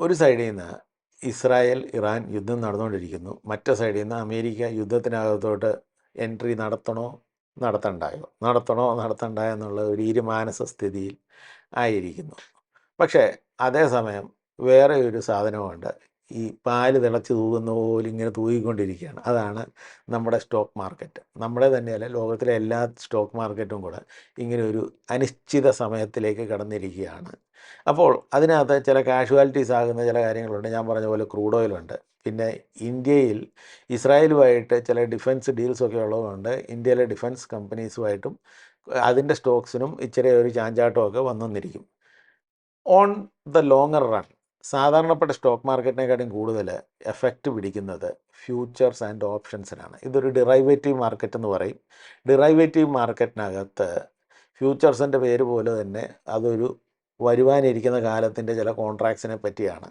ഒരു സൈഡിൽ നിന്ന് ഇസ്രായേൽ ഇറാൻ യുദ്ധം നടന്നുകൊണ്ടിരിക്കുന്നു. മറ്റേ സൈഡിൽ നിന്ന് അമേരിക്ക യുദ്ധത്തിനകത്തോട്ട് എൻട്രി നടത്തണ്ടായോ എന്നുള്ള ഒരു ഇരുമാനസ സ്ഥിതിയിൽ ആയിരിക്കുന്നു. പക്ഷേ അതേസമയം വേറെ ഒരു സാധനമുണ്ട്. ഈ പാല് തിളച്ച് തൂകുന്ന പോലെ ഇങ്ങനെ തൂകിക്കൊണ്ടിരിക്കുകയാണ്. അതാണ് നമ്മുടെ സ്റ്റോക്ക് മാർക്കറ്റ്. നമ്മുടെ തന്നെയല്ല, ലോകത്തിലെ എല്ലാ സ്റ്റോക്ക് മാർക്കറ്റും കൂടെ ഇങ്ങനെ ഒരു അനിശ്ചിത സമയത്തിലേക്ക് കടന്നിരിക്കുകയാണ്. അപ്പോൾ അതിനകത്ത് ചില കാഷ്വാലിറ്റീസ് ആകുന്ന ചില കാര്യങ്ങളുണ്ട്. ഞാൻ പറഞ്ഞ പോലെ ക്രൂഡ് ഓയിലുണ്ട്. പിന്നെ ഇന്ത്യയിൽ ഇസ്രായേലുമായിട്ട് ചില ഡിഫൻസ് ഡീൽസൊക്കെ ഉള്ളതുകൊണ്ട് ഇന്ത്യയിലെ ഡിഫൻസ് കമ്പനീസുമായിട്ടും അതിൻ്റെ സ്റ്റോക്സിനും ഇച്ചിരി ഒരു ചാഞ്ചാട്ടമൊക്കെ വന്നെന്നിരിക്കും. ഓൺ ദ ലോങ്ങർ റൺ സാധാരണപ്പെട്ട സ്റ്റോക്ക് മാർക്കറ്റിനെക്കാട്ടും കൂടുതൽ എഫക്റ്റ് പിടിക്കുന്നത് ഫ്യൂച്ചേഴ്സ് ആൻഡ് ഓപ്ഷൻസിനാണ്. ഇതൊരു ഡിറൈവേറ്റീവ് മാർക്കറ്റ് എന്ന് പറയും. ഡിറൈവേറ്റീവ് മാർക്കറ്റിനകത്ത് ഫ്യൂച്ചേഴ്സിൻ്റെ പേര് പോലെ തന്നെ അതൊരു വരുവാനിരിക്കുന്ന കാലത്തിൻ്റെ ചില കോൺട്രാക്ട്സിനെ പറ്റിയാണ്.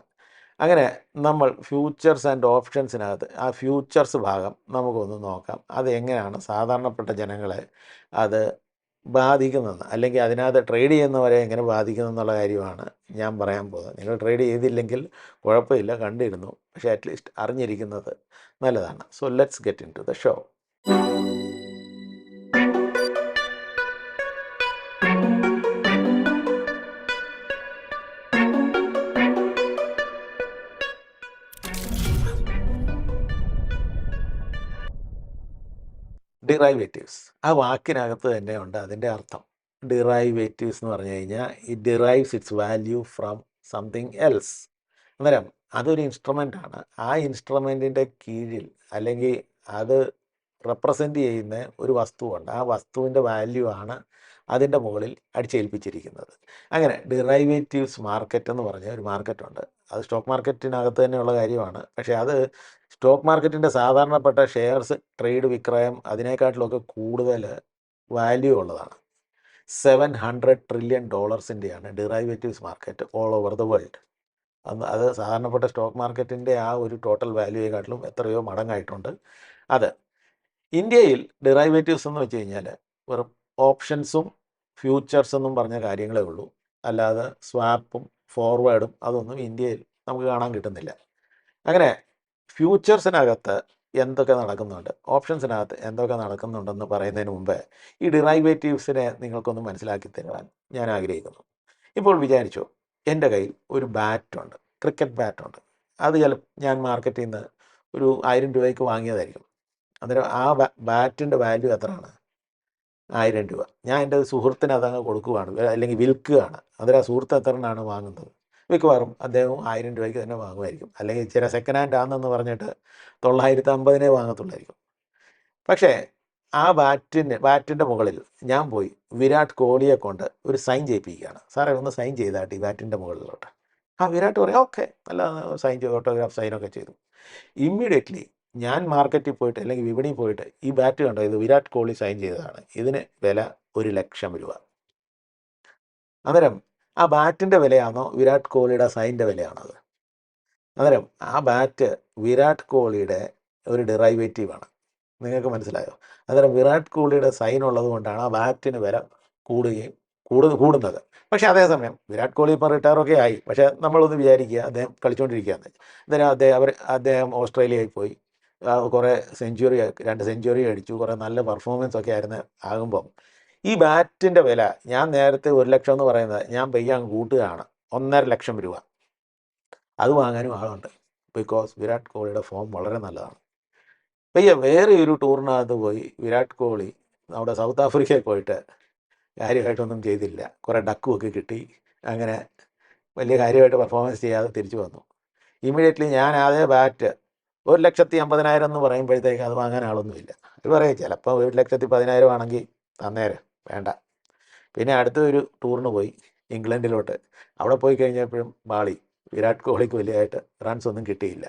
അങ്ങനെ നമ്മൾ ഫ്യൂച്ചേഴ്സ് ആൻഡ് ഓപ്ഷൻസിനകത്ത് ആ ഫ്യൂച്ചേഴ്സ് ഭാഗം നമുക്കൊന്ന് നോക്കാം. അത് എങ്ങനെയാണ് സാധാരണപ്പെട്ട ജനങ്ങളെ അത് ബാധിക്കുന്നതെന്ന്, അല്ലെങ്കിൽ അതിനകത്ത് ട്രേഡ് ചെയ്യുന്നവരെ എങ്ങനെ ബാധിക്കുന്നതെന്നുള്ള കാര്യമാണ് ഞാൻ പറയാൻ പോകുന്നത്. നിങ്ങൾ ട്രേഡ് ചെയ്തില്ലെങ്കിൽ കുഴപ്പമില്ല, കണ്ടിരുന്നു, പക്ഷേ അറ്റ്ലീസ്റ്റ് അറിഞ്ഞിരിക്കുന്നത് നല്ലതാണ്. So let's get into the show. Derivatives, ആ വാക്കിനകത്ത് തന്നെയുണ്ട് അതിൻ്റെ അർത്ഥം. ഡിറൈവേറ്റീവ്സ് എന്ന് പറഞ്ഞു കഴിഞ്ഞാൽ it derives its value from something else. അന്നേരം അതൊരു ഇൻസ്ട്രുമെൻ്റാണ്. ആ ഇൻസ്ട്രുമെൻറ്റിൻ്റെ കീഴിൽ അല്ലെങ്കിൽ അത് റെപ്രസെൻ്റ് ചെയ്യുന്ന ഒരു വസ്തുവുണ്ട്. ആ വസ്തുവിൻ്റെ വാല്യൂ ആണ് അതിൻ്റെ മുകളിൽ അടിച്ചേൽപ്പിച്ചിരിക്കുന്നത്. അങ്ങനെ ഡിറൈവേറ്റീവ്സ് മാർക്കറ്റ് എന്ന് പറഞ്ഞ ഒരു മാർക്കറ്റുണ്ട്. അത് സ്റ്റോക്ക് മാർക്കറ്റിനകത്ത് തന്നെയുള്ള കാര്യമാണ്. പക്ഷേ അത് സ്റ്റോക്ക് മാർക്കറ്റിൻ്റെ സാധാരണപ്പെട്ട ഷെയർസ് ട്രേഡ് വിക്രയം അതിനേക്കാട്ടിലൊക്കെ കൂടുതൽ വാല്യൂ ഉള്ളതാണ്. $700 trillion derivatives market all over the world. അത് സാധാരണപ്പെട്ട സ്റ്റോക്ക് മാർക്കറ്റിൻ്റെ ആ ഒരു ടോട്ടൽ വാല്യൂയെക്കാട്ടിലും എത്രയോ മടങ്ങായിട്ടുണ്ട്. അത് ഇന്ത്യയിൽ ഡിറൈവേറ്റീവ്സ് എന്ന് വെച്ച് കഴിഞ്ഞാൽ വെറും ഓപ്ഷൻസും ഫ്യൂച്ചേഴ്സ് എന്നും പറഞ്ഞ കാര്യങ്ങളേ ഉള്ളൂ. അല്ലാതെ സ്വാപ്പും ഫോർവേഡും അതൊന്നും ഇന്ത്യയിൽ നമുക്ക് കാണാൻ കിട്ടുന്നില്ല. അങ്ങനെ ഫ്യൂച്ചേഴ്സിനകത്ത് എന്തൊക്കെ നടക്കുന്നുണ്ട്, ഓപ്ഷൻസിനകത്ത് എന്തൊക്കെ നടക്കുന്നുണ്ടെന്ന് പറയുന്നതിന് മുമ്പ് ഈ ഡിറൈവേറ്റീവ്സിനെ നിങ്ങൾക്കൊന്ന് മനസ്സിലാക്കി തരുവാൻ ഞാൻ ആഗ്രഹിക്കുന്നു. ഇപ്പോൾ വിചാരിച്ചു, എൻ്റെ കയ്യിൽ ഒരു ബാറ്റുണ്ട്, ക്രിക്കറ്റ് ബാറ്റുണ്ട്. അത് ഞാൻ മാർക്കറ്റിൽ നിന്ന് ഒരു 1000 രൂപയ്ക്ക് വാങ്ങിയതായിരിക്കും. അന്നേരം ആ ബാറ്റിൻ്റെ വാല്യൂ എത്രയാണ്? 1000 രൂപ. ഞാൻ എൻ്റെ സുഹൃത്തിന് അതങ്ങ് കൊടുക്കുകയാണ്, അല്ലെങ്കിൽ വിൽക്കുകയാണ്. അന്നേരം ആ സുഹൃത്ത് എത്രയാണ് വാങ്ങുന്നത്? മിക്കവാറും അദ്ദേഹം 1000 രൂപയ്ക്ക് തന്നെ വാങ്ങുമായിരിക്കും. അല്ലെങ്കിൽ ചില സെക്കൻഡ് ഹാൻഡ് ആണെന്ന് പറഞ്ഞിട്ട് 950 വാങ്ങത്തുള്ളായിരിക്കും. പക്ഷേ ആ ബാറ്റിൻ്റെ മുകളിൽ ഞാൻ പോയി വിരാട് കോഹ്ലിയെ കൊണ്ട് ഒരു സൈൻ ചെയ്യിപ്പിക്കുകയാണ്. സാറേ ഒന്ന് സൈൻ ചെയ്താട്ട് ഈ ബാറ്റിൻ്റെ മുകളിലോട്ട്. ആ വിരാട് പറയും ഓക്കെ, നല്ല സൈൻ ചെയ്തു, ഓട്ടോഗ്രാഫ് സൈനൊക്കെ ചെയ്തു. ഇമ്മീഡിയറ്റ്ലി ഞാൻ മാർക്കറ്റിൽ പോയിട്ട് അല്ലെങ്കിൽ വിപണിയിൽ പോയിട്ട് ഈ ബാറ്റ് കണ്ടോ, ഇത് വിരാട് കോഹ്ലി സൈൻ ചെയ്തതാണ്, ഇതിന് വില 1,00,000 രൂപ. അന്നേരം ആ ബാറ്റിൻ്റെ വിലയാണോ വിരാട് കോഹ്ലിയുടെ സൈൻ്റെ വിലയാണത്? അന്നേരം ആ ബാറ്റ് വിരാട് കോഹ്ലിയുടെ ഒരു ഡെറൈവേറ്റീവാണ്. നിങ്ങൾക്ക് മനസ്സിലായോ? അന്നേരം വിരാട് കോഹ്ലിയുടെ സൈൻ ഉള്ളത് കൊണ്ടാണ് ആ ബാറ്റിന് വില കൂടുന്നത്. പക്ഷേ അതേസമയം വിരാട് കോഹ്ലി ഇപ്പോൾ റിട്ടയറൊക്കെ ആയി. പക്ഷേ നമ്മളൊന്ന് വിചാരിക്കുക, അദ്ദേഹം കളിച്ചുകൊണ്ടിരിക്കുകയാണ്. അന്നേരം അദ്ദേഹം ഓസ്ട്രേലിയയിൽ പോയി കുറേ 2 സെഞ്ചുറി അടിച്ചു, കുറേ നല്ല പെർഫോമൻസ് ഒക്കെ ആകുമ്പം ഈ ബാറ്റിൻ്റെ വില, ഞാൻ നേരത്തെ 1,00,000 എന്ന് പറയുന്നത് ഞാൻ പയ്യെ അങ്ങ് കൂട്ടുകയാണ്, 1,50,000 രൂപ. അത് വാങ്ങാനും ആളുണ്ട്. ബിക്കോസ് വിരാട് കോഹ്ലിയുടെ ഫോം വളരെ നല്ലതാണ്. പയ്യെ വേറെ ഒരു ടൂറിനകത്ത് പോയി വിരാട് കോഹ്ലി നമ്മുടെ സൗത്ത് ആഫ്രിക്കയിൽ പോയിട്ട് കാര്യമായിട്ടൊന്നും ചെയ്തില്ല. കുറേ ഡക്കുമൊക്കെ കിട്ടി. അങ്ങനെ വലിയ കാര്യമായിട്ട് പെർഫോമൻസ് ചെയ്യാതെ തിരിച്ചു വന്നു. ഇമ്മീഡിയറ്റ്ലി ഞാൻ അതേ ബാറ്റ് 1,50,000 എന്ന് പറയുമ്പോഴത്തേക്ക് അത് വാങ്ങാൻ ആളൊന്നുമില്ല. അത് പറയും ചിലപ്പോൾ 1,10,000 ആണെങ്കിൽ തന്നേരെ, വേണ്ട. പിന്നെ അടുത്ത ഒരു ടൂറിന് പോയി ഇംഗ്ലണ്ടിലോട്ട്. അവിടെ പോയി കഴിഞ്ഞപ്പോഴും ബാളി, വിരാട് കോഹ്ലിക്ക് വലിയതായിട്ട് റൺസ് ഒന്നും കിട്ടിയില്ല.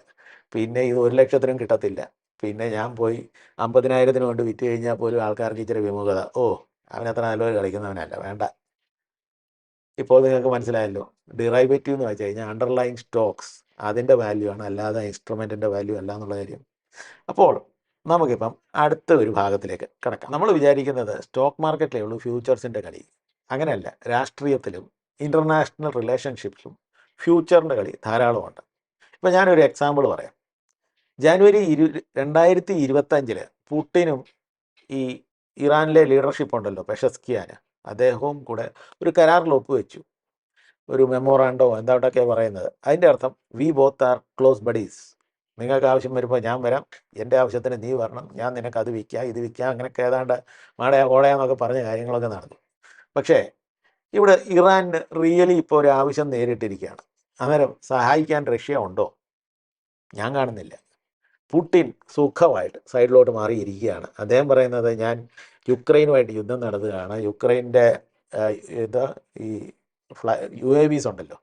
പിന്നെ ഇത് 1,00,000 കിട്ടത്തില്ല. പിന്നെ ഞാൻ പോയി 50,000 കൊണ്ട് വിറ്റ് കഴിഞ്ഞാൽ പോലും ആൾക്കാർക്ക് ഇച്ചിരി വിമുഖത, അവനത്ര നല്ലൊരു കളിക്കുന്നവനല്ല, വേണ്ട. ഇപ്പോൾ നിങ്ങൾക്ക് മനസ്സിലായല്ലോ, ഡിറൈവേറ്റീവ് എന്ന് വെച്ച് കഴിഞ്ഞാൽ അണ്ടർലൈൻ സ്റ്റോക്സ്, അതിൻ്റെ വാല്യൂ ആണ്, അല്ലാതെ ഇൻസ്ട്രുമെൻറ്റിൻ്റെ വാല്യൂ അല്ല എന്നുള്ള കാര്യം. അപ്പോൾ നമുക്കിപ്പം അടുത്ത ഒരു ഭാഗത്തിലേക്ക് കിടക്കാം. നമ്മൾ വിചാരിക്കുന്നത് സ്റ്റോക്ക് മാർക്കറ്റിലേ ഉള്ളൂ ഫ്യൂച്ചേഴ്സിൻ്റെ കളി. അങ്ങനെയല്ല. രാഷ്ട്രീയത്തിലും ഇൻ്റർനാഷണൽ റിലേഷൻഷിപ്സിലും ഫ്യൂച്ചറിൻ്റെ കളി ധാരാളമുണ്ട്. ഇപ്പോൾ ഞാനൊരു എക്സാമ്പിൾ പറയാം. ജാനുവരി 2025 പുടിനും ഈ ഇറാനിലെ ലീഡർഷിപ്പ് ഉണ്ടല്ലോ പെഷസ്കിയാൻ, അദ്ദേഹവും കൂടെ ഒരു കരാറിൽ ഒപ്പുവെച്ചു. ഒരു മെമ്മോറാണ്ടോ എന്തായിട്ടൊക്കെ പറയുന്നത്. അതിൻ്റെ അർത്ഥം we both are close buddies. നിങ്ങൾക്ക് ആവശ്യം വരുമ്പോൾ ഞാൻ വരാം, എൻ്റെ ആവശ്യത്തിന് നീ വരണം, ഞാൻ നിനക്ക് അത് വിൽക്കാം ഇത് വിൽക്കാം, അങ്ങനെയൊക്കെ ഏതാണ്ട് മാടയാ കോടയാന്നൊക്കെ പറഞ്ഞ കാര്യങ്ങളൊക്കെ നടന്നു. പക്ഷേ ഇവിടെ ഇറാന് റിയലി ഇപ്പോൾ ഒരു ആവശ്യം നേരിട്ടിരിക്കുകയാണ്. അന്നേരം സഹായിക്കാൻ റഷ്യ ഉണ്ടോ? ഞാൻ കാണുന്നില്ല. പുടിൻ സുഖമായിട്ട് സൈഡിലോട്ട് മാറിയിരിക്കുകയാണ്. അദ്ദേഹം പറയുന്നത് ഞാൻ യുക്രൈനുമായിട്ട് യുദ്ധം നടത്തുകയാണ്, യുക്രൈൻ്റെ ഇത് ഈ UAVs ഉണ്ടല്ലോ,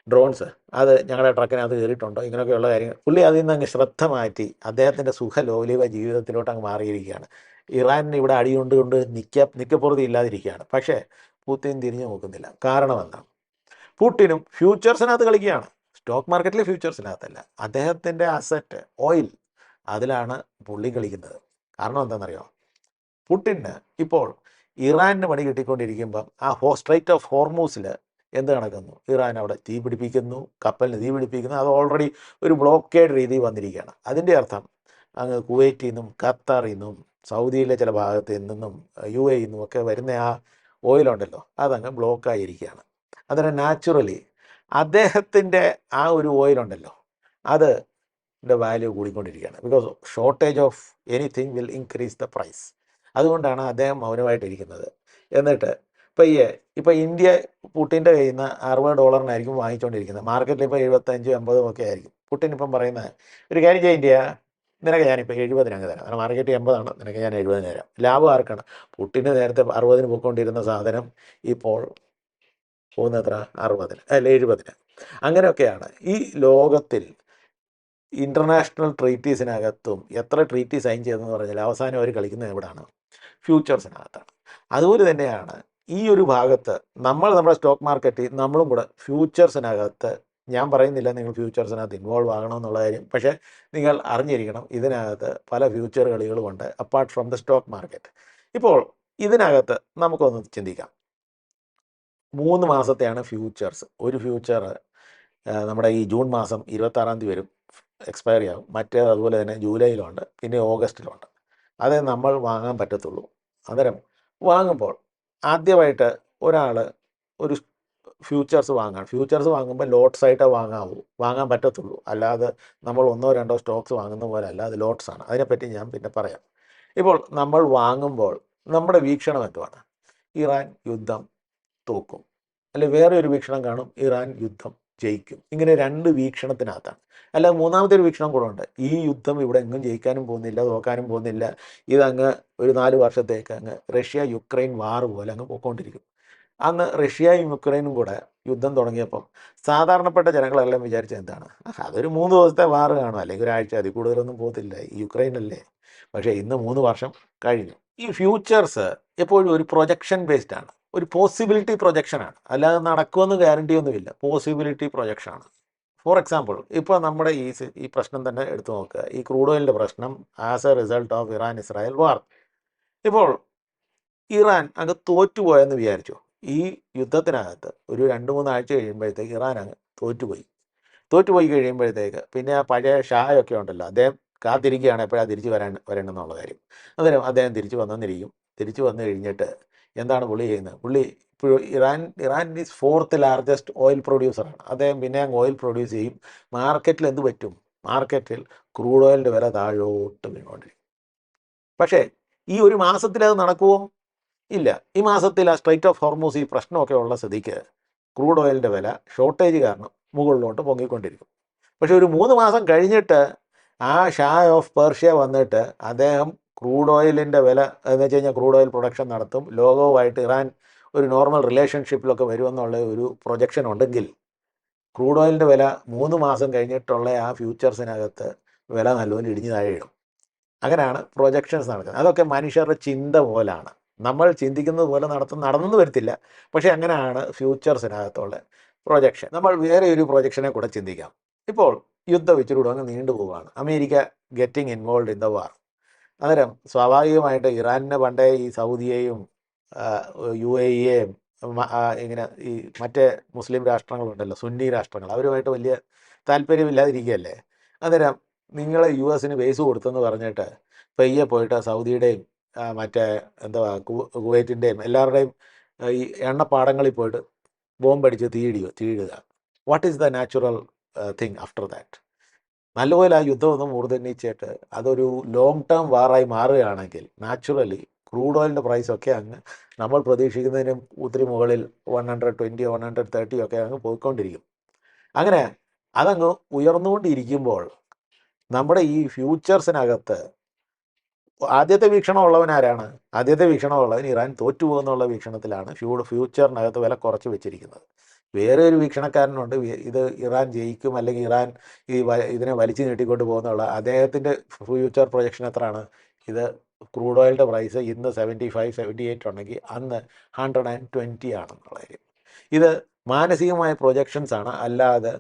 ഡ്രോൺസ്, അത് ഞങ്ങളുടെ ട്രക്കിനകത്ത് കയറിയിട്ടുണ്ടോ, ഇങ്ങനെയൊക്കെയുള്ള കാര്യങ്ങൾ. പുള്ളി അതിൽ നിന്ന് അങ്ങ് ശ്രദ്ധ മാറ്റി അദ്ദേഹത്തിൻ്റെ സുഖലോലിവ ജീവിതത്തിലോട്ട് അങ്ങ് മാറിയിരിക്കുകയാണ്. ഇറാനിന് ഇവിടെ അടികൊണ്ടുകൊണ്ട് നിൽക്കപ്പുറതി ഇല്ലാതിരിക്കുകയാണ്. പക്ഷേ പുടിൻ തിരിഞ്ഞു നോക്കുന്നില്ല. കാരണം എന്താണ്? പുടിനും ഫ്യൂച്ചേഴ്സിനകത്ത് കളിക്കുകയാണ്. സ്റ്റോക്ക് മാർക്കറ്റിലെ ഫ്യൂച്ചേഴ്സിനകത്തല്ല. അദ്ദേഹത്തിൻ്റെ അസറ്റ് ഓയിൽ, അതിലാണ് പുള്ളി കളിക്കുന്നത്. കാരണം എന്താണെന്നറിയോ? പുടിന് ഇപ്പോൾ ഇറാനിന് പണി കിട്ടിക്കൊണ്ടിരിക്കുമ്പം ആ സ്ട്രൈറ്റ് ഓഫ് ഹോർമൂസിൽ എന്ത് നടക്കുന്നു? ഇറാൻ അവിടെ തീ പിടിപ്പിക്കുന്നു, കപ്പലിന് തീ പിടിപ്പിക്കുന്നു. അത് ഓൾറെഡി ഒരു ബ്ലോക്കേഡ് രീതിയിൽ വന്നിരിക്കുകയാണ്. അതിൻ്റെ അർത്ഥം അങ്ങ് കുവൈറ്റിൽ നിന്നും ഖത്തറിൽ നിന്നും സൗദിയിലെ ചില ഭാഗത്ത് നിന്നും UAE നിന്നും ഒക്കെ വരുന്ന ആ ഓയിലുണ്ടല്ലോ, അതങ്ങ് ബ്ലോക്കായിരിക്കുകയാണ്. അന്നേരം നാച്ചുറലി അദ്ദേഹത്തിൻ്റെ ആ ഒരു ഓയിലുണ്ടല്ലോ, അത് വാല്യൂ കൂടിക്കൊണ്ടിരിക്കുകയാണ്. Because shortage of anything will increase the price. അതുകൊണ്ടാണ് അദ്ദേഹം മൗനമായിട്ടിരിക്കുന്നത്. എന്നിട്ട് ഇപ്പോൾ ഇന്ത്യ പുടിൻ്റെ കയ്യിൽ നിന്ന് $60 വാങ്ങിച്ചുകൊണ്ടിരിക്കുന്നത്. മാർക്കറ്റിൽ ഇപ്പോൾ 75-80 ഒക്കെ ആയിരിക്കും. പുടിൻ ഇപ്പം പറയുന്നത് ഒരു കാര്യം ചെയ്യാം, ഇന്ത്യ നിനക്ക് ഞാനിപ്പോൾ 70 അങ്ങ് തരാം, കാരണം മാർക്കറ്റ് 80 നിനക്ക് ഞാൻ 70 തരാം. ലാഭം ആർക്കാണ്? പുടിന് നേരത്തെ 60 പോയിക്കൊണ്ടിരുന്ന സാധനം ഇപ്പോൾ പോകുന്നത്ര 60 അല്ല 70. അങ്ങനെയൊക്കെയാണ് ഈ ലോകത്തിൽ ഇൻ്റർനാഷണൽ ട്രീറ്റീസിനകത്തും എത്ര ട്രീറ്റി സൈൻ ചെയ്തെന്ന് പറഞ്ഞാൽ അവസാനം അവർ കളിക്കുന്നത് എവിടെയാണ്? ഫ്യൂച്ചേഴ്സിനകത്താണ്. അതുപോലെ തന്നെയാണ് ഈ ഒരു ഭാഗത്ത് നമ്മുടെ സ്റ്റോക്ക് മാർക്കറ്റിൽ നമ്മളും കൂടെ ഫ്യൂച്ചേഴ്സിനകത്ത്, ഞാൻ പറയുന്നില്ല നിങ്ങൾ ഫ്യൂച്ചേഴ്സിനകത്ത് ഇൻവോൾവ് ആകണമെന്നുള്ള കാര്യം, പക്ഷേ നിങ്ങൾ അറിഞ്ഞിരിക്കണം ഇതിനകത്ത് പല ഫ്യൂച്ചർ കളികളുമുണ്ട് apart from the stock market. ഇപ്പോൾ ഇതിനകത്ത് നമുക്കൊന്ന് ചിന്തിക്കാം. 3 മാസത്തെയാണ് ഫ്യൂച്ചേഴ്സ്. ഒരു ഫ്യൂച്ചർ നമ്മുടെ ഈ ജൂൺ മാസം 26 വരും, എക്സ്പയറി ആകും. മറ്റേത് അതുപോലെ തന്നെ ജൂലൈയിലുണ്ട്, പിന്നെ ഓഗസ്റ്റിലുണ്ട്. അതേ നമ്മൾ വാങ്ങാൻ പറ്റത്തുള്ളൂ. അന്നേരം വാങ്ങുമ്പോൾ ആദ്യമായിട്ട് ഒരാൾ ഒരു ഫ്യൂച്ചേഴ്സ് വാങ്ങുമ്പോൾ ലോട്ട്സായിട്ടേ വാങ്ങാൻ പറ്റത്തുള്ളൂ. അല്ലാതെ നമ്മൾ 1-2 സ്റ്റോക്സ് വാങ്ങുന്ന പോലെ അല്ല, അത് ലോട്ട്സാണ്. അതിനെപ്പറ്റി ഞാൻ പിന്നെ പറയാം. ഇപ്പോൾ നമ്മൾ വാങ്ങുമ്പോൾ നമ്മുടെ വീക്ഷണം എന്തുവാണ്? ഇറാൻ യുദ്ധം തോക്കും, അല്ലെ വേറെ ഒരു വീക്ഷണം കാണും, ഇറാൻ യുദ്ധം ജയിക്കും. ഇങ്ങനെ 2 വീക്ഷണത്തിനകത്താണ്. അല്ല, മൂന്നാമത്തെ ഒരു വീക്ഷണം കൂടെ ഉണ്ട്. ഈ യുദ്ധം ഇവിടെ എങ്ങും ജയിക്കാനും പോകുന്നില്ല, തോക്കാനും പോകുന്നില്ല, ഇതങ്ങ് ഒരു 4 വർഷത്തേക്ക് അങ്ങ് റഷ്യ-യുക്രൈൻ വാർ പോലെ അങ്ങ് പോയിക്കൊണ്ടിരിക്കും. അന്ന് റഷ്യയും യുക്രൈനും കൂടെ യുദ്ധം തുടങ്ങിയപ്പം സാധാരണപ്പെട്ട ജനങ്ങളെല്ലാം വിചാരിച്ചത് എന്താണ്? അതൊരു 3 ദിവസത്തെ വാർ കാണും, അല്ലെങ്കിൽ ഒരാഴ്ച, അതിൽ കൂടുതലൊന്നും പോകത്തില്ല, ഈ യുക്രൈനല്ലേ. പക്ഷേ ഇന്ന് 3 വർഷം കഴിഞ്ഞു. ഈ ഫ്യൂച്ചേഴ്സ് എപ്പോഴും ഒരു പ്രൊജക്ഷൻ ബേസ്ഡ് ആണ്, ഒരു പോസിബിലിറ്റി പ്രൊജക്ഷനാണ്, അല്ലാതെ നടക്കുമെന്ന് ഗ്യാരണ്ടി ഒന്നുമില്ല. പോസിബിലിറ്റി പ്രൊജക്ഷനാണ്. ഫോർ എക്സാമ്പിൾ, ഇപ്പോൾ നമ്മുടെ ഈ പ്രശ്നം തന്നെ എടുത്തു നോക്കുക. ഈ ക്രൂഡ് ഓയിലിൻ്റെ പ്രശ്നം as a result of Iran Israel war. ഇപ്പോൾ ഇറാൻ അങ്ങ് തോറ്റുപോയെന്ന് വിചാരിച്ചു. ഈ യുദ്ധത്തിനകത്ത് ഒരു 2-3 ആഴ്ച കഴിയുമ്പോഴത്തേക്ക് ഇറാൻ അങ്ങ് തോറ്റുപോയി കഴിയുമ്പോഴത്തേക്ക് പിന്നെ ആ പഴയ ഷായൊക്കെ ഉണ്ടല്ലോ, അദ്ദേഹം കാത്തിരിക്കുകയാണ് എപ്പോഴാണ് തിരിച്ച് വരണമെന്നുള്ള കാര്യം. അന്നേരം അദ്ദേഹം തിരിച്ചു വന്നു കഴിഞ്ഞിട്ട് എന്താണ് പുള്ളി ചെയ്യുന്നത്? പുള്ളി ഇപ്പോൾ Iran is 4th largest oil പ്രൊഡ്യൂസറാണ്. അദ്ദേഹം പിന്നെ അങ്ങ് ഓയിൽ പ്രൊഡ്യൂസ് ചെയ്യും. മാർക്കറ്റിൽ എന്ത് പറ്റും? മാർക്കറ്റിൽ ക്രൂഡ് ഓയിലിൻ്റെ വില താഴോട്ട് വീണുകൊണ്ടിരിക്കും. പക്ഷേ ഈ ഒരു മാസത്തിൽ അത് നടക്കുമോ? ഇല്ല. ഈ മാസത്തിൽ ആ സ്ട്രൈറ്റ് ഓഫ് ഹോർമൂസ് ഈ പ്രശ്നമൊക്കെ ഉള്ള സ്ഥിതിക്ക് ക്രൂഡ് ഓയിലിൻ്റെ വില ഷോർട്ടേജ് കാരണം മുകളിലോട്ട് പൊങ്ങിക്കൊണ്ടിരിക്കും. പക്ഷേ ഒരു 3 മാസം കഴിഞ്ഞിട്ട് ആ ഷാ ഓഫ് പേർഷ്യ വന്നിട്ട് അദ്ദേഹം ക്രൂഡ് ഓയിലിൻ്റെ വില എന്ന് വെച്ച് കഴിഞ്ഞാൽ ക്രൂഡ് ഓയിൽ പ്രൊഡക്ഷൻ നടത്തും, ലോകവുമായിട്ട് ഇറാൻ ഒരു നോർമൽ റിലേഷൻഷിപ്പിലൊക്കെ വരുമെന്നുള്ള ഒരു പ്രൊജക്ഷൻ ഉണ്ടെങ്കിൽ ക്രൂഡ് ഓയിലിൻ്റെ വില 3 മാസം കഴിഞ്ഞിട്ടുള്ള ആ ഫ്യൂച്ചേഴ്സിനകത്ത് വില നല്ലപോലെ ഇടിഞ്ഞ് താഴെ ഇടും. അങ്ങനെയാണ് പ്രൊജക്ഷൻസ് നടക്കുന്നത്. അതൊക്കെ മനുഷ്യരുടെ ചിന്ത പോലാണ്. നമ്മൾ ചിന്തിക്കുന്നത് പോലെ നടന്നെന്ന് വരത്തില്ല, പക്ഷേ അങ്ങനെയാണ് ഫ്യൂച്ചേഴ്സിനകത്തുള്ള പ്രൊജക്ഷൻ. നമ്മൾ വേറെ ഒരു പ്രൊജക്ഷനെ കൂടെ ചിന്തിക്കാം. ഇപ്പോൾ യുദ്ധം ഇച്ചിരി അങ്ങ് നീണ്ടുപോവുകയാണ്, America getting involve in the war. അന്നേരം സ്വാഭാവികമായിട്ട് ഇറാനിന് പണ്ടേ ഈ സൗദിയെയും UAE-യെയും ഇങ്ങനെ ഈ മറ്റേ മുസ്ലിം രാഷ്ട്രങ്ങളുണ്ടല്ലോ, സുന്നി രാഷ്ട്രങ്ങൾ, അവരുമായിട്ട് വലിയ താല്പര്യമില്ലാതിരിക്കുകയല്ലേ. അന്നേരം നിങ്ങൾ യു എസിന് ബേസ് കൊടുത്തെന്ന് പറഞ്ഞിട്ട് പയ്യെ പോയിട്ട് സൗദിയുടെയും മറ്റേ എന്തുവാ കുവൈറ്റിൻ്റെയും എല്ലാവരുടെയും ഈ എണ്ണപ്പാടങ്ങളിൽ പോയിട്ട് ബോംബടിച്ച് തീയിടുക. What is the natural thing after that? നല്ലപോലെ ആ യുദ്ധമൊന്നും മൂർധന്യച്ചിട്ട് അതൊരു ലോങ് ടേം വാറായി മാറുകയാണെങ്കിൽ നാച്ചുറലി ക്രൂഡ് ഓയിലിൻ്റെ പ്രൈസൊക്കെ അങ്ങ് നമ്മൾ പ്രതീക്ഷിക്കുന്നതിനും ഒത്തിരി മുകളിൽ 120 130 ഒക്കെ അങ്ങ് പോയിക്കൊണ്ടിരിക്കും. അങ്ങനെ അതങ്ങ് ഉയർന്നുകൊണ്ടിരിക്കുമ്പോൾ നമ്മുടെ ഈ ഫ്യൂച്ചേഴ്സിനകത്ത് ആദ്യത്തെ വീക്ഷണമുള്ളവൻ ആരാണ്? ആദ്യത്തെ വീക്ഷണമുള്ളവൻ ഇറാൻ തോറ്റുപോകുന്നുള്ള വീക്ഷണത്തിലാണ് ഫ്യൂച്ചറിനകത്ത് വില കുറച്ച് വെച്ചിരിക്കുന്നത്. വേറെ ഒരു വീക്ഷണക്കാരനുണ്ട്, ഇത് ഇറാൻ ജയിക്കും അല്ലെങ്കിൽ ഇറാൻ ഇതിനെ വലിച്ചു നീട്ടിക്കൊണ്ട് പോകുന്നുള്ള. അദ്ദേഹത്തിൻ്റെ ഫ്യൂച്ചർ പ്രൊജക്ഷൻ എത്രയാണ്? ഇത് ക്രൂഡ് ഓയിലിൻ്റെ പ്രൈസ് ഇന്ന് 75 78 ഉണ്ടെങ്കിൽ അന്ന് 120 ആണെന്നുള്ള കാര്യം. ഇത് മാനസികമായ പ്രൊജക്ഷൻസ് ആണ്, അല്ലാതെ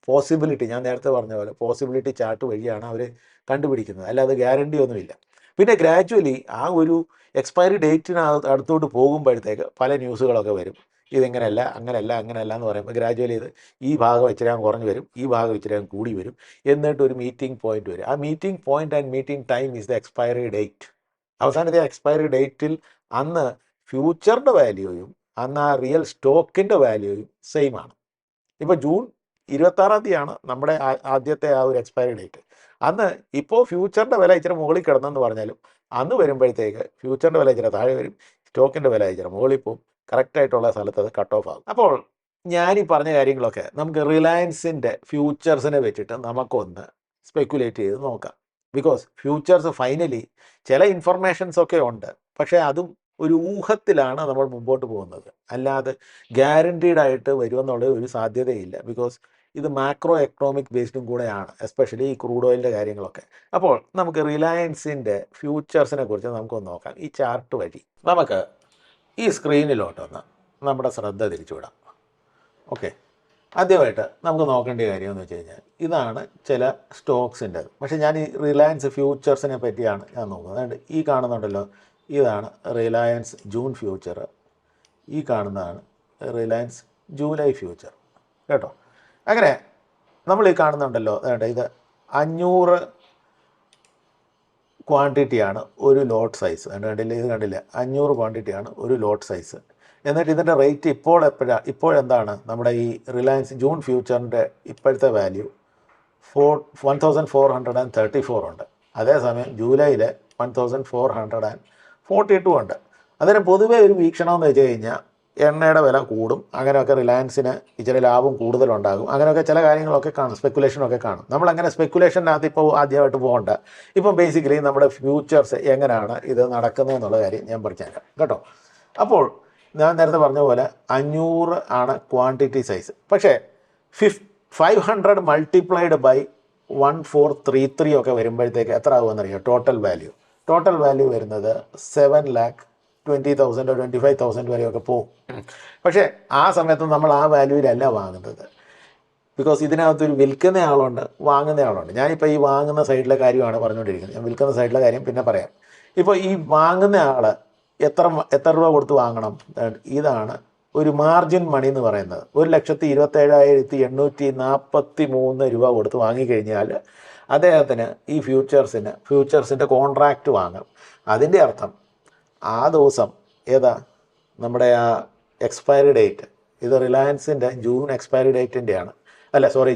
പോസിബിലിറ്റി, ഞാൻ നേരത്തെ പറഞ്ഞ പോലെ പോസിബിലിറ്റി ചാർട്ട് വഴിയാണ് അവർ കണ്ടുപിടിക്കുന്നത്, അല്ലാതെ ഗ്യാരണ്ടി ഒന്നുമില്ല. പിന്നെ ഗ്രാജുവലി ആ ഒരു എക്സ്പയറി ഡേറ്റിന് അടുത്തോട്ട് പോകുമ്പോഴത്തേക്ക് പല ന്യൂസുകളൊക്കെ വരും, ഇതിങ്ങനെയല്ല അങ്ങനെയല്ല എന്ന് പറയുമ്പോൾ ഗ്രാജുവലി ഇത് ഈ ഭാഗം ഇച്ചിരി കുറഞ്ഞു വരും, ഈ ഭാഗം ഇച്ചിരി കൂടി വരും, എന്നിട്ട് ഒരു മീറ്റിംഗ് പോയിന്റ് വരും. ആ meeting point and meeting time is the expiry date. അവസാനത്തെ എക്സ്പയറി ഡേറ്റിൽ അന്ന് ഫ്യൂച്ചറിൻ്റെ വാല്യൂയും അന്ന് ആ റിയൽ സ്റ്റോക്കിൻ്റെ വാല്യൂയും സെയിം ആണ്. ഇപ്പോൾ ജൂൺ 26-ാം തീയതിയാണ് നമ്മുടെ ആദ്യത്തെ ആ ഒരു എക്സ്പയറി ഡേറ്റ്. അന്ന് ഇപ്പോൾ ഫ്യൂച്ചറിൻ്റെ വില ഇച്ചിരി മുകളിൽ കിടന്നെന്ന് പറഞ്ഞാലും അന്ന് വരുമ്പോഴത്തേക്ക് ഫ്യൂച്ചറിൻ്റെ വില ഇച്ചിരി താഴെ വരും, സ്റ്റോക്കിൻ്റെ വില ഇച്ചിരി മുകളിൽ പോകും. കറക്റ്റായിട്ടുള്ള സ്ഥലത്ത് അത് കട്ട് ഓഫ് ആകും. അപ്പോൾ ഞാനീ പറഞ്ഞ കാര്യങ്ങളൊക്കെ നമുക്ക് റിലയൻസിൻ്റെ ഫ്യൂച്ചേഴ്സിനെ വെച്ചിട്ട് നമുക്കൊന്ന് സ്പെക്കുലേറ്റ് ചെയ്ത് നോക്കാം. ബിക്കോസ് ഫ്യൂച്ചേഴ്സ് ഫൈനലി ചില ഇൻഫർമേഷൻസ് ഒക്കെ ഉണ്ട്, പക്ഷേ അതും ഒരു ഊഹത്തിലാണ് നമ്മൾ മുമ്പോട്ട് പോകുന്നത്, അല്ലാതെ ഗ്യാരണ്ടീഡ് ആയിട്ട് വരുമെന്നുള്ള ഒരു സാധ്യതയില്ല. ബിക്കോസ് ഇത് മാക്രോ എക്കണോമിക് ബേസ്ഡും കൂടെയാണ്, എസ്പെഷ്യലി ഈ ക്രൂഡ് ഓയിലിൻ്റെ കാര്യങ്ങളൊക്കെ. അപ്പോൾ നമുക്ക് റിലയൻസിൻ്റെ ഫ്യൂച്ചേഴ്സിനെ കുറിച്ച് നമുക്കൊന്ന് നോക്കാം. ഈ ചാർട്ട് വഴി നമുക്ക് ഈ സ്ക്രീനിലോട്ടൊന്ന് നമ്മുടെ ശ്രദ്ധ തിരിച്ചുവിടാം. ഓക്കെ, ആദ്യമായിട്ട് നമുക്ക് നോക്കേണ്ട കാര്യം എന്ന് വെച്ച് കഴിഞ്ഞാൽ ഇതാണ് ചില സ്റ്റോക്സിൻ്റെ. പക്ഷേ ഞാൻ ഈ റിലയൻസ് ഫ്യൂച്ചേഴ്സിനെ പറ്റിയാണ് ഞാൻ നോക്കുന്നത്. അതുകൊണ്ട് ഈ കാണുന്നുണ്ടല്ലോ, ഇതാണ് റിലയൻസ് ജൂൺ ഫ്യൂച്ചർ, ഈ കാണുന്നതാണ് റിലയൻസ് ജൂലൈ ഫ്യൂച്ചർ കേട്ടോ. അങ്ങനെ നമ്മൾ ഈ കാണുന്നുണ്ടല്ലോ, ഇത് 500 ക്വാണ്ടിറ്റിയാണ് ഒരു ലോട്ട് സൈസ്. കണ്ടില്ല, ഇത് കണ്ടില്ല, 500 ക്വാണ്ടിറ്റിയാണ് ഒരു ലോട്ട് സൈസ്. എന്നിട്ട് ഇതിൻ്റെ റേറ്റ് ഇപ്പോഴെന്താണ് നമ്മുടെ ഈ റിലയൻസ് ജൂൺ ഫ്യൂച്ചറിൻ്റെ ഇപ്പോഴത്തെ വാല്യൂ 1434 ഉണ്ട്. അതേസമയം ജൂലൈയിലെ 1442 ഉണ്ട്. അതിന് പൊതുവേ ഒരു വീക്ഷണം എന്ന് വെച്ച് കഴിഞ്ഞാൽ എണ്ണയുടെ വില കൂടും, അങ്ങനെയൊക്കെ റിലയൻസിന് ഇച്ചിരി ലാഭം കൂടുതലുണ്ടാകും, അങ്ങനെയൊക്കെ ചില കാര്യങ്ങളൊക്കെ കാണും, സ്പെക്കുലേഷനൊക്കെ കാണും. നമ്മളങ്ങനെ സ്പെക്കുലേഷനകത്ത് ഇപ്പോൾ ആദ്യമായിട്ട് പോകണ്ട. ഇപ്പം ബേസിക്കലി നമ്മുടെ ഫ്യൂച്ചേഴ്സ് എങ്ങനെയാണ് ഇത് നടക്കുന്നതെന്നുള്ള കാര്യം ഞാൻ പറഞ്ഞുതരാം കേട്ടോ. അപ്പോൾ ഞാൻ നേരത്തെ പറഞ്ഞ പോലെ 500 ആണ് ക്വാണ്ടിറ്റി സൈസ്. പക്ഷേ 500 മൾട്ടിപ്ലൈഡ് ബൈ 1433 ഒക്കെ വരുമ്പോഴത്തേക്ക് എത്ര ആകുമെന്നറിയാം? ടോട്ടൽ വാല്യൂ വരുന്നത് 7,20,000 25,000 വരെയൊക്കെ പോകും. പക്ഷേ ആ സമയത്ത് നമ്മൾ ആ വാല്യൂവിലല്ല വാങ്ങുന്നത്. ബിക്കോസ് ഇതിനകത്തൊരു വിൽക്കുന്ന ആളുണ്ട്, വാങ്ങുന്ന ആളുണ്ട്. ഞാനിപ്പോൾ ഈ വാങ്ങുന്ന സൈഡിലെ കാര്യമാണ് പറഞ്ഞുകൊണ്ടിരിക്കുന്നത്. ഞാൻ വിൽക്കുന്ന സൈഡിലെ കാര്യം പിന്നെ പറയാം. ഇപ്പോൾ ഈ വാങ്ങുന്ന ആൾ എത്ര രൂപ കൊടുത്ത് വാങ്ങണം? ഇതാണ് ഒരു മാർജിൻ മണി എന്ന് പറയുന്നത്. 1,27,843 രൂപ കൊടുത്ത് വാങ്ങിക്കഴിഞ്ഞാൽ അദ്ദേഹത്തിന് ഈ ഫ്യൂച്ചേഴ്സിൻ്റെ കോൺട്രാക്റ്റ് വാങ്ങാം. അതിൻ്റെ അർത്ഥം ആ ദിവസം നമ്മുടെ ആ എക്സ്പയറി ഡേറ്റ്, ഇത് റിലയൻസിൻ്റെ ജൂൺ എക്സ്പയറി ഡേറ്റിൻ്റെയാണ്,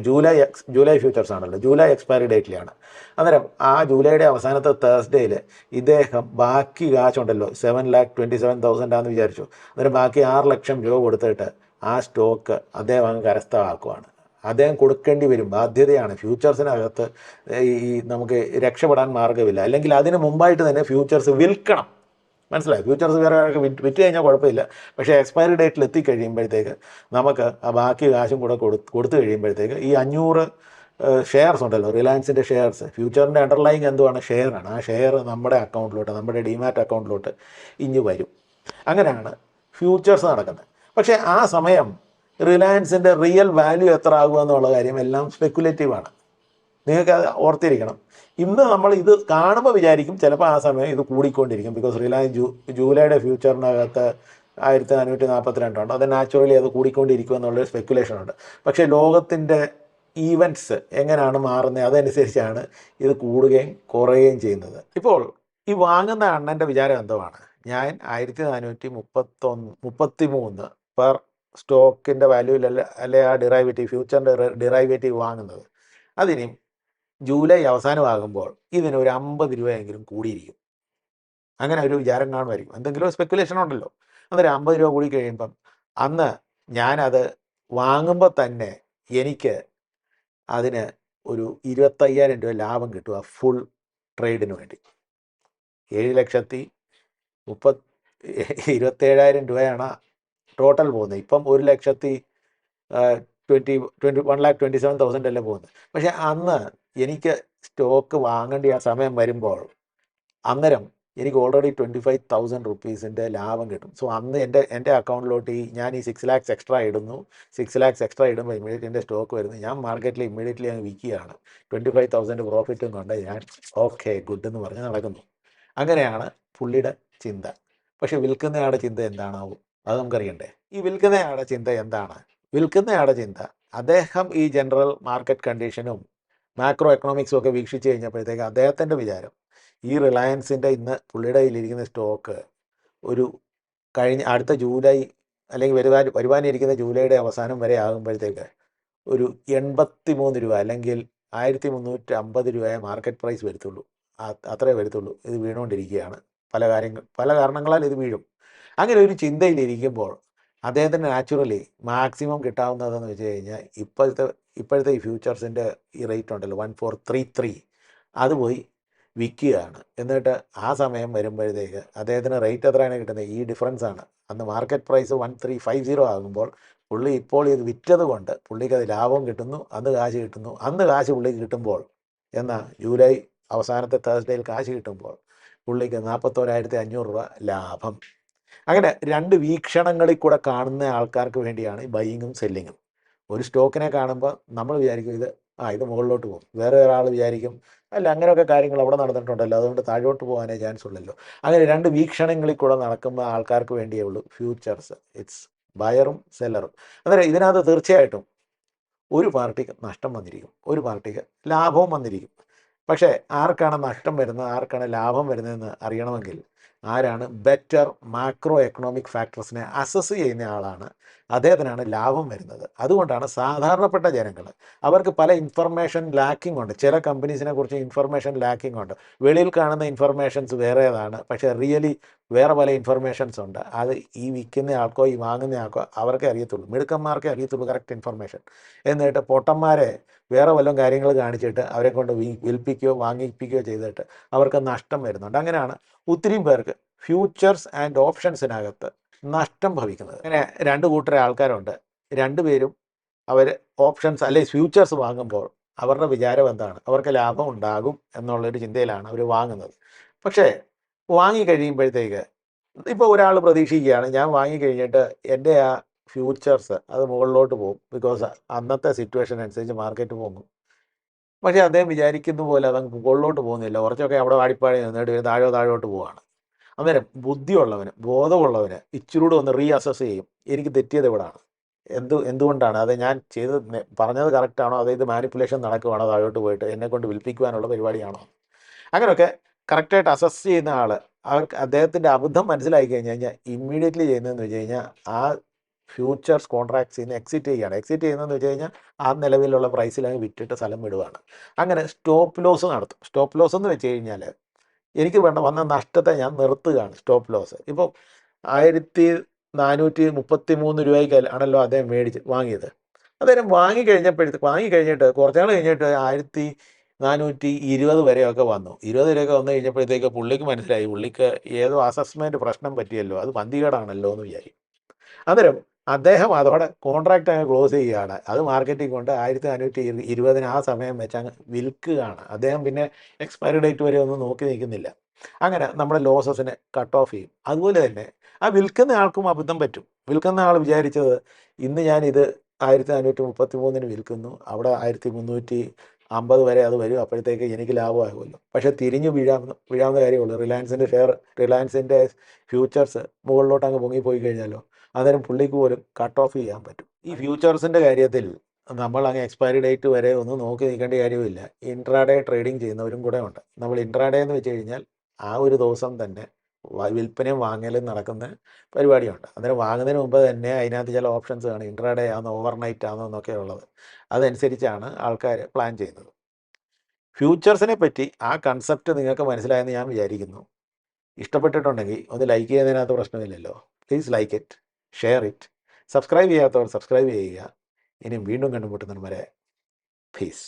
ജൂലൈ ഫ്യൂച്ചേഴ്സ് ആണല്ലോ, ജൂലൈ എക്സ്പയറി ഡേറ്റിലാണ്. അന്നേരം ആ ജൂലൈയുടെ അവസാനത്തെ തേഴ്സ്ഡേയിൽ ഇദ്ദേഹം ബാക്കി കാശുണ്ടല്ലോ 7,27,000 ആണെന്ന് വിചാരിച്ചു. അന്നേരം ബാക്കി 6 ലക്ഷം രൂപ കൊടുത്തിട്ട് ആ സ്റ്റോക്ക് അദ്ദേഹം അങ്ങ് കരസ്ഥമാക്കുവാണ്. അദ്ദേഹം കൊടുക്കേണ്ടി വരും, ബാധ്യതയാണ്. ഫ്യൂച്ചേഴ്സിനകത്ത് ഈ നമുക്ക് രക്ഷപ്പെടാൻ മാർഗ്ഗമില്ല. അല്ലെങ്കിൽ അതിന് മുമ്പായിട്ട് തന്നെ ഫ്യൂച്ചേഴ്സ് വിൽക്കണം. മനസ്സിലായി? ഫ്യൂച്ചേഴ്സ് വേറെ വിറ്റ് കഴിഞ്ഞാൽ കുഴപ്പമില്ല. പക്ഷേ എക്സ്പയറി ഡേറ്റിൽ എത്തിക്കഴിയുമ്പോഴത്തേക്ക് നമുക്ക് ആ ബാക്കി കാശും കൂടെ കൊടുത്തു കഴിയുമ്പോഴത്തേക്ക് ഈ 500 ഷെയർസ് ഉണ്ടല്ലോ, റിലയൻസിൻ്റെ ഷെയർസ്, ഫ്യൂച്ചറിൻ്റെ അണ്ടർലൈങ് എന്തുവാണ്? ഷെയറാണ്. ആ ഷെയർ നമ്മുടെ അക്കൗണ്ടിലോട്ട്, നമ്മുടെ ഡിമാറ്റ് അക്കൗണ്ടിലോട്ട് ഇഞ്ഞു വരും. അങ്ങനെയാണ് ഫ്യൂച്ചേഴ്സ് നടക്കുന്നത്. പക്ഷേ ആ സമയം റിലയൻസിൻ്റെ റിയൽ വാല്യൂ എത്ര ആകുമെന്നുള്ള കാര്യം എല്ലാം സ്പെക്കുലേറ്റീവാണ്. നിങ്ങൾക്ക് അത് ഓർത്തിരിക്കണം. ഇന്ന് നമ്മൾ ഇത് കാണുമ്പോൾ വിചാരിക്കും ചിലപ്പോൾ ആ സമയം ഇത് കൂടിക്കൊണ്ടിരിക്കും. ബിക്കോസ് റിലയൻസ് ജൂലൈയുടെ ഫ്യൂച്ചറിനകത്ത് 1442 അത് നാച്ചുറലി അത് കൂടിക്കൊണ്ടിരിക്കും എന്നുള്ളൊരു സ്പെക്കുലേഷൻ ഉണ്ട്. പക്ഷേ ലോകത്തിൻ്റെ ഈവൻറ്റ്സ് എങ്ങനെയാണ് മാറുന്നത് അതനുസരിച്ചാണ് ഇത് കൂടുകയും കുറയുകയും ചെയ്യുന്നത്. ഇപ്പോൾ ഈ വാങ്ങുന്ന അണ്ണൻ്റെ വിചാരം എന്തുവാണ്, ഞാൻ 1433 പെർ സ്റ്റോക്കിൻ്റെ വാല്യൂവിലല്ല അല്ലെ ആ ഡിറൈവേറ്റീവ് ഫ്യൂച്ചറിൻ്റെ ഡിറൈവേറ്റീവ് വാങ്ങുന്നത്, അതിന് ജൂലൈ അവസാനമാകുമ്പോൾ ഇതിന് ഒരു 50 രൂപയെങ്കിലും കൂടിയിരിക്കും. അങ്ങനെ ഒരു വിചാരം കാണുമായിരിക്കും, എന്തെങ്കിലും സ്പെക്കുലേഷൻ ഉണ്ടല്ലോ. അന്നേരം 50 രൂപ കൂടി കഴിയുമ്പം അന്ന് ഞാനത് വാങ്ങുമ്പോൾ തന്നെ എനിക്ക് അതിന് ഒരു 25,000 രൂപ ലാഭം കിട്ടുക ഫുൾ ട്രേഡിന് വേണ്ടി. 27,000 രൂപയാണ് ടോട്ടൽ പോകുന്നത്. ഇപ്പം 1,27,000 അല്ലേ പോകുന്നത്. പക്ഷേ അന്ന് എനിക്ക് സ്റ്റോക്ക് വാങ്ങേണ്ട ആ സമയം വരുമ്പോൾ അന്നേരം എനിക്ക് ഓൾറെഡി 25,000 റുപ്പീസിൻ്റെ ലാഭം കിട്ടും. സോ അന്ന് എൻ്റെ അക്കൗണ്ടിലോട്ട് ഞാൻ ഈ 6 lakhs എക്സ്ട്രാ ഇടുന്നു. 6 lakhs എക്സ്ട്രാ ഇടുമ്പോൾ ഇമ്മീഡിയറ്റ് എൻ്റെ സ്റ്റോക്ക് വരുന്നു. ഞാൻ മാർക്കറ്റിൽ ഇമ്മീഡിയറ്റ്ലി അങ്ങ് വിൽക്കുകയാണ്. 25,000 പ്രോഫിറ്റും കൊണ്ട് ഞാൻ ഓക്കെ ഗുഡ് എന്ന് പറഞ്ഞ് നടക്കുന്നു. അങ്ങനെയാണ് പുള്ളിയുടെ ചിന്ത. പക്ഷേ വിൽക്കുന്നയാളുടെ ചിന്ത എന്താണാവും അത് നമുക്കറിയണ്ടേ. ഈ വിൽക്കുന്നയാളുടെ ചിന്ത എന്താണ്? വിൽക്കുന്നയാളുടെ ചിന്ത, അദ്ദേഹം ഈ ജനറൽ മാർക്കറ്റ് കണ്ടീഷനും മാക്രോ എക്കണോമിക്സും ഒക്കെ വീക്ഷിച്ച് കഴിഞ്ഞപ്പോഴത്തേക്ക് അദ്ദേഹത്തിൻ്റെ വിചാരം ഈ റിലയൻസിൻ്റെ ഇന്ന് പുള്ളിയുടെ കയ്യിലിരിക്കുന്ന സ്റ്റോക്ക് ഒരു അടുത്ത ജൂലൈ അല്ലെങ്കിൽ വരുവാനിരിക്കുന്ന ജൂലൈയുടെ അവസാനം വരെ ആകുമ്പോഴത്തേക്ക് ഒരു 83 രൂപ അല്ലെങ്കിൽ 1,350 രൂപയെ മാർക്കറ്റ് പ്രൈസ് വരത്തുള്ളൂ. അത്രേ വരത്തുള്ളൂ. ഇത് വീണുകൊണ്ടിരിക്കുകയാണ്. പല കാരണങ്ങളാൽ ഇത് വീഴും. അങ്ങനെ ഒരു ചിന്തയിലിരിക്കുമ്പോൾ അദ്ദേഹത്തിന് നാച്ചുറലി മാക്സിമം കിട്ടാവുന്നതെന്ന് വെച്ച് കഴിഞ്ഞാൽ ഇപ്പോഴത്തെ ഈ ഫ്യൂച്ചേഴ്സിൻ്റെ ഈ റേറ്റ് ഉണ്ടല്ലോ 1433, അത് പോയി വിൽക്കുകയാണ്. എന്നിട്ട് ആ സമയം വരുമ്പോഴത്തേക്ക് അദ്ദേഹത്തിന് റേറ്റ് എത്രയാണ് കിട്ടുന്നത്? ഈ ഡിഫറൻസ് ആണ്. അന്ന് മാർക്കറ്റ് പ്രൈസ് 1350 ആകുമ്പോൾ പുള്ളി ഇപ്പോൾ ഇത് വിറ്റത് കൊണ്ട് പുള്ളിക്ക് അത് ലാഭം കിട്ടുന്നു, അന്ന് കാശ് കിട്ടുന്നു. അന്ന് കാശ് പുള്ളിക്ക് കിട്ടുമ്പോൾ ജൂലൈ അവസാനത്തെ തേഴ്സ്ഡേയിൽ കാശ് കിട്ടുമ്പോൾ പുള്ളിക്ക് 41,500 രൂപ ലാഭം. അങ്ങനെ രണ്ട് വീക്ഷണങ്ങളിൽ കൂടെ കാണുന്ന ആൾക്കാർക്ക് വേണ്ടിയാണ് ഈ ബൈയിങ്ങും സെല്ലിങ്ങും. ഒരു സ്റ്റോക്കിനെ കാണുമ്പോൾ നമ്മൾ വിചാരിക്കും ഇത് മുകളിലോട്ട് പോകും. വേറെ ഒരാൾ വിചാരിക്കും അല്ല അങ്ങനെയൊക്കെ കാര്യങ്ങൾ അവിടെ നടന്നിട്ടുണ്ടല്ലോ, അതുകൊണ്ട് താഴോട്ട് പോകാനേ ചാൻസ് ഉള്ളല്ലോ. അങ്ങനെ രണ്ട് വീക്ഷണങ്ങളിൽ കൂടെ നടക്കുന്ന ആൾക്കാർക്ക് വേണ്ടിയേ ഉള്ളൂ ഫ്യൂച്ചേഴ്സ്. ഇറ്റ്സ് ബയറും സെല്ലറും. അന്നേരം ഇതിനകത്ത് തീർച്ചയായിട്ടും ഒരു പാർട്ടിക്ക് നഷ്ടം വന്നിരിക്കും, ഒരു പാർട്ടിക്ക് ലാഭവും വന്നിരിക്കും. പക്ഷേ ആർക്കാണ് നഷ്ടം വരുന്നത്, ആർക്കാണ് ലാഭം വരുന്നതെന്ന് അറിയണമെങ്കിൽ ആരാണ് ബെറ്റർ മാക്രോ എക്കണോമിക് ഫാക്ടേഴ്സിനെ അസസ് ചെയ്യുന്ന ആളാണ്, അദ്ദേഹത്തിനാണ് ലാഭം വരുന്നത്. അതുകൊണ്ടാണ് സാധാരണപ്പെട്ട ജനങ്ങൾ, അവർക്ക് പല ഇൻഫർമേഷൻ ലാക്കിംഗ് ഉണ്ട്. ചില കമ്പനീസിനെ കുറിച്ച് ഇൻഫർമേഷൻ ലാക്കിംഗ് ഉണ്ട്. വെളിയിൽ കാണുന്ന ഇൻഫർമേഷൻസ് വേറേതാണ്, പക്ഷേ റിയലി വേറെ പല ഇൻഫർമേഷൻസ് ഉണ്ട്. അത് ഈ വിൽക്കുന്ന ആൾക്കോ ഈ വാങ്ങുന്ന ആൾക്കോ അവർക്കേ അറിയത്തുള്ളൂ, മിടുക്കന്മാർക്കേ അറിയത്തുള്ളൂ കറക്റ്റ് ഇൻഫർമേഷൻ. എന്നിട്ട് പൊട്ടന്മാരെ വേറെ വല്ലതും കാര്യങ്ങൾ കാണിച്ചിട്ട് അവരെ കൊണ്ട് വിൽപ്പിക്കുകയോ വാങ്ങിപ്പിക്കുകയോ ചെയ്തിട്ട് അവർക്ക് നഷ്ടം വരുന്നുണ്ട്. അങ്ങനെയാണ് ഒത്തിരി പേർക്ക് ഫ്യൂച്ചേഴ്സ് ആൻഡ് ഓപ്ഷൻസിനകത്ത് നഷ്ടം ഭവിക്കുന്നത്. അങ്ങനെ രണ്ട് കൂട്ടരെ ആൾക്കാരുണ്ട്. രണ്ടുപേരും അവർ ഓപ്ഷൻസ് അല്ലെങ്കിൽ ഫ്യൂച്ചേഴ്സ് വാങ്ങുമ്പോൾ അവരുടെ വിചാരം എന്താണ്? അവർക്ക് ലാഭം ഉണ്ടാകും എന്നുള്ളൊരു ചിന്തയിലാണ് അവർ വാങ്ങുന്നത്. പക്ഷേ വാങ്ങിക്കഴിയുമ്പോഴത്തേക്ക് ഇപ്പോൾ ഒരാൾ പ്രതീക്ഷിക്കുകയാണ് ഞാൻ വാങ്ങിക്കഴിഞ്ഞിട്ട് എൻ്റെ ആ ഫ്യൂച്ചേഴ്സ് അത് മുകളിലോട്ട് പോകും, ബിക്കോസ് അന്നത്തെ സിറ്റുവേഷൻ അനുസരിച്ച് മാർക്കറ്റ് പോകുന്നു. പക്ഷേ അദ്ദേഹം വിചാരിക്കുന്ന പോലെ അതങ്ങ് മുകളിലോട്ട് പോകുന്നില്ല, കുറച്ചൊക്കെ അവിടെ വാടിപ്പാടി നിന്നിട്ട് താഴോട്ട് പോവുകയാണ്. അന്നേരം ബുദ്ധിയുള്ളവന് ബോധമുള്ളവന് ഇച്ചിരൂടെ ഒന്ന് റീഅസസ് ചെയ്യും, എനിക്ക് തെറ്റിയത് എവിടെയാണ്, എന്തുകൊണ്ടാണ് അത് ഞാൻ പറഞ്ഞത് കറക്റ്റാണോ, അതായത് മാനിപ്പുലേഷൻ നടക്കുവാണോ, താഴോട്ട് പോയിട്ട് എന്നെക്കൊണ്ട് വിൽപ്പിക്കുവാനുള്ള പരിപാടിയാണോ. അങ്ങനെയൊക്കെ കറക്റ്റായിട്ട് അസസ് ചെയ്യുന്ന ആൾ അദ്ദേഹത്തിൻ്റെ അബദ്ധം മനസ്സിലാക്കി കഴിഞ്ഞ് കഴിഞ്ഞാൽ ഇമ്മീഡിയറ്റ്ലി ചെയ്യുന്നതെന്ന് വെച്ച് കഴിഞ്ഞാൽ ആ ഫ്യൂച്ചേഴ്സ് കോൺട്രാക്ട്സിൽ നിന്ന് എക്സിറ്റ് ചെയ്യുന്നതെന്ന് വെച്ച് കഴിഞ്ഞാൽ ആ നിലവിലുള്ള പ്രൈസിൽ അങ്ങ് വിറ്റിട്ട് സ്ഥലം വിടുവാണ്. അങ്ങനെ സ്റ്റോപ്പ് ലോസ് നടത്തും. സ്റ്റോപ്പ് ലോസ് എന്ന് വെച്ച് കഴിഞ്ഞാൽ എനിക്ക് വന്ന നഷ്ടത്തെ ഞാൻ നിർത്തുകയാണ്. സ്റ്റോപ്പ് ലോസ് ഇപ്പോൾ 1,433 രൂപയ്ക്ക് ആണല്ലോ അദ്ദേഹം വാങ്ങിയത്. അദ്ദേഹം വാങ്ങിക്കഴിഞ്ഞിട്ട് കുറച്ച് നാൾ കഴിഞ്ഞിട്ട് 1,420 വരെയൊക്കെ വന്നു. 20 വരെയൊക്കെ വന്നു കഴിഞ്ഞപ്പോഴത്തേക്ക് പുള്ളിക്ക് മനസ്സിലായി, പുള്ളിക്ക് ഏതോ അസസ്മെൻറ്റ് പ്രശ്നം പറ്റിയല്ലോ, അത് പന്തികേടാണല്ലോ എന്ന് വിചാരിക്കും. അന്നേരം അദ്ദേഹം അതോടെ കോൺട്രാക്റ്റ് അങ്ങ് ക്ലോസ് ചെയ്യുകയാണ്. അത് മാർക്കറ്റിൽ കൊണ്ട് 1,420 ആ സമയം വെച്ച് അങ്ങ് വിൽക്കുകയാണ്. അദ്ദേഹം പിന്നെ എക്സ്പയറി ഡേറ്റ് വരെ ഒന്നും നോക്കി നിൽക്കുന്നില്ല. അങ്ങനെ നമ്മുടെ ലോസസിനെ കട്ട് ഓഫ് ചെയ്യും. അതുപോലെ തന്നെ ആ വിൽക്കുന്ന ആൾക്കും അബദ്ധം പറ്റും. വിൽക്കുന്ന ആൾ വിചാരിച്ചത് ഇന്ന് ഞാനിത് 1,433 വിൽക്കുന്നു, അവിടെ 1,350 50 വരെ അത് വരും, അപ്പോഴത്തേക്ക് എനിക്ക് ലാഭമാകുമല്ലോ. പക്ഷേ തിരിഞ്ഞ് വീഴാവുന്ന കാര്യമുള്ളൂ. റിലയൻസിൻ്റെ ഫ്യൂച്ചേഴ്സ് മുകളിലോട്ട് അങ്ങ് പൊങ്ങിപ്പോയി കഴിഞ്ഞാലോ, അന്നേരം പുള്ളിക്ക് പോലും കട്ട് ഓഫ് ചെയ്യാൻ പറ്റും. ഈ ഫ്യൂച്ചേഴ്സിൻ്റെ കാര്യത്തിൽ നമ്മൾ അങ്ങ് എക്സ്പയറി ഡേറ്റ് വരെ ഒന്നും നോക്കി നിൽക്കേണ്ട കാര്യമില്ല. ഇൻട്രാഡേ ട്രേഡിംഗ് ചെയ്യുന്നവരും കൂടെ ഉണ്ട്. നമ്മൾ ഇൻട്രാഡേ എന്ന് വെച്ച് കഴിഞ്ഞാൽ ആ ഒരു ദിവസം തന്നെ വിൽപ്പനയും വാങ്ങലും നടക്കുന്ന പരിപാടിയുണ്ട്. അന്നേരം വാങ്ങുന്നതിന് മുമ്പ് തന്നെ അതിനകത്ത് ചില ഓപ്ഷൻസ് കാണും. ഇൻട്രാഡേ ആണോ ഓവർനൈറ്റ് ആണോ എന്നൊക്കെ ഉള്ളത്. അതനുസരിച്ചാണ് ആൾക്കാർ പ്ലാൻ ചെയ്യുന്നത്. ഫ്യൂച്ചേഴ്സിനെ പറ്റി ആ കൺസെപ്റ്റ് നിങ്ങൾക്ക് മനസ്സിലായെന്ന് ഞാൻ വിചാരിക്കുന്നു. ഇഷ്ടപ്പെട്ടിട്ടുണ്ടെങ്കിൽ ഒന്ന് ലൈക്ക് ചെയ്യുന്നതിനകത്ത് പ്രശ്നമില്ലല്ലോ. Please like it, share it. Subscribe ചെയ്യാത്തവർ സബ്സ്ക്രൈബ് ചെയ്യുക. ഇനിയും വീണ്ടും കണ്ടുമുട്ടുന്നവരെ പീസ്.